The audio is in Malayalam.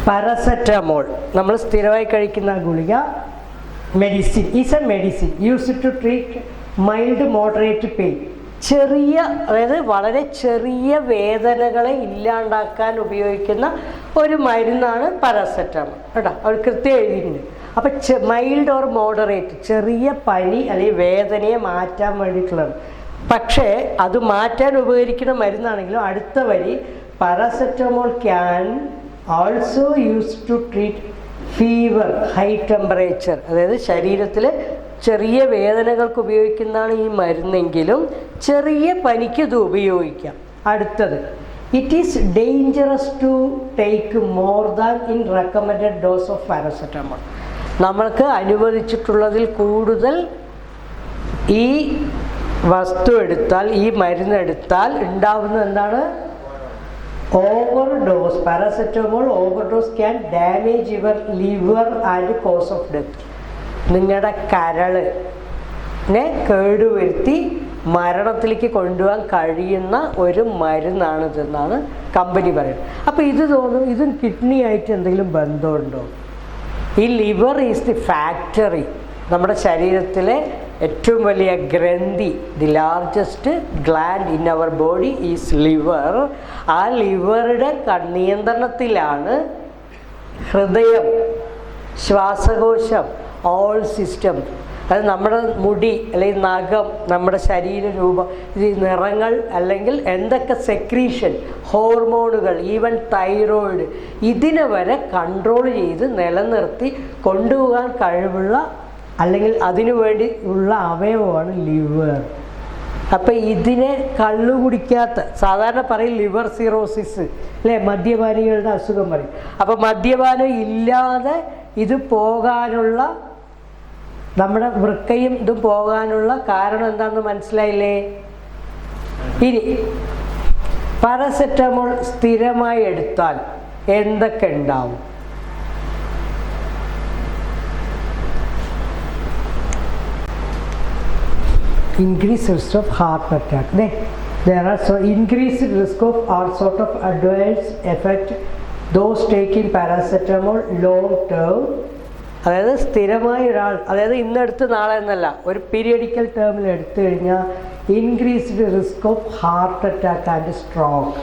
പാരാസെറ്റമോൾ നമ്മൾ സ്ഥിരമായി കഴിക്കുന്ന ഗുളിക medicine is a medicine used to treat mild moderate pain. ചെറിയ, അതായത് വളരെ ചെറിയ വേദനകളെ ഇല്ലാണ്ടാക്കാൻ ഉപയോഗിക്കുന്ന ഒരു മരുന്നാണ് പാരാസെറ്റമോൾ കേട്ടോ. അവർ കൃത്യം എഴുതിയിട്ടുണ്ട്. അപ്പം മൈൽഡ് ഓർ മോഡറേറ്റ്, ചെറിയ പനി അല്ലെങ്കിൽ വേദനയെ മാറ്റാൻ വേണ്ടിയിട്ടുള്ളത്. പക്ഷേ അത് മാറ്റാൻ ഉപകരിക്കുന്ന മരുന്നാണെങ്കിലും അടുത്ത വരി paracetamol can also use to treat fever, high temperature. അതായത് ശരീരത്തിൽ ചെറിയ വേദനകൾക്ക് ഉപയോഗിക്കുന്നതാണ് ഈ മരുന്നെങ്കിലും ചെറിയ പനിക്ക് ഇത് ഉപയോഗിക്കാം. അടുത്തത്, it is dangerous to take more than in recommended dose of paracetamol. നമ്മൾക്ക് അനുവദിച്ചിട്ടുള്ളതിൽ കൂടുതൽ ഈ വസ്തു എടുത്താൽ, ഈ മരുന്നെടുത്താൽ ഉണ്ടാവുന്നത് എന്താണ്? Overdose. Paracetamol overdose can damage your liver and cause of death. നിങ്ങളുടെ കരളിനെ കേടുവരുത്തി മരണത്തിലേക്ക് കൊണ്ടുപോകാൻ കഴിയുന്ന ഒരു മരുന്നാണിതെന്നാണ് കമ്പനി പറയുന്നത്. അപ്പോൾ ഇത് തോന്നും ഇതും കിഡ്നി ആയിട്ട് എന്തെങ്കിലും ബന്ധമുണ്ടോ? ഈ ലിവർ ഈസ് ദി ഫാക്ടറി. നമ്മുടെ ശരീരത്തിലെ ഏറ്റവും വലിയ ഗ്രന്ഥി, the largest gland in our body is liver. ആ ലിവറുടെ നിയന്ത്രണത്തിലാണ് ഹൃദയം, ശ്വാസകോശം, ഓൾ സിസ്റ്റം. അത് നമ്മുടെ മുടി അല്ലെങ്കിൽ നഖം, നമ്മുടെ ശരീരരൂപം, ഈ നിറങ്ങൾ അല്ലെങ്കിൽ എന്തൊക്കെ സെക്രീഷൻ, ഹോർമോണുകൾ, ഈവൻ തൈറോയിഡ്, ഇതിനെ വരെ കൺട്രോൾ ചെയ്ത് നിലനിർത്തി കൊണ്ടുപോകാൻ കഴിവുള്ള അല്ലെങ്കിൽ അതിനു വേണ്ടി ഉള്ള അവയവമാണ് ലിവർ. അപ്പം ഇതിനെ കള്ളു കുടിക്കാത്ത, സാധാരണ പറയും ലിവർ സിറോസിസ് അല്ലേ, മദ്യപാനികളുടെ അസുഖം പറയും. അപ്പം മദ്യപാനം ഇല്ലാതെ ഇത് പോകാനുള്ള, നമ്മുടെ വൃക്കയും ഇതും പോകാനുള്ള കാരണം എന്താണെന്ന് മനസ്സിലായില്ലേ? ഇനി പാരാസെറ്റമോൾ സ്ഥിരമായി എടുത്താൽ എന്തൊക്കെ ഉണ്ടാവും? Increased risk of heart attack. There are so increased risk of all sort of adverse effect those taking paracetamol long term. അതായത് സ്ഥിരമായി ഒരാൾ, അതായത് ഇന്നെടുത്ത് നാളെ എന്നല്ല, ഒരു പീരിയഡിക്കൽ ടേമിൽ എടുത്തു കഴിഞ്ഞാൽ increased risk of heart attack and stroke.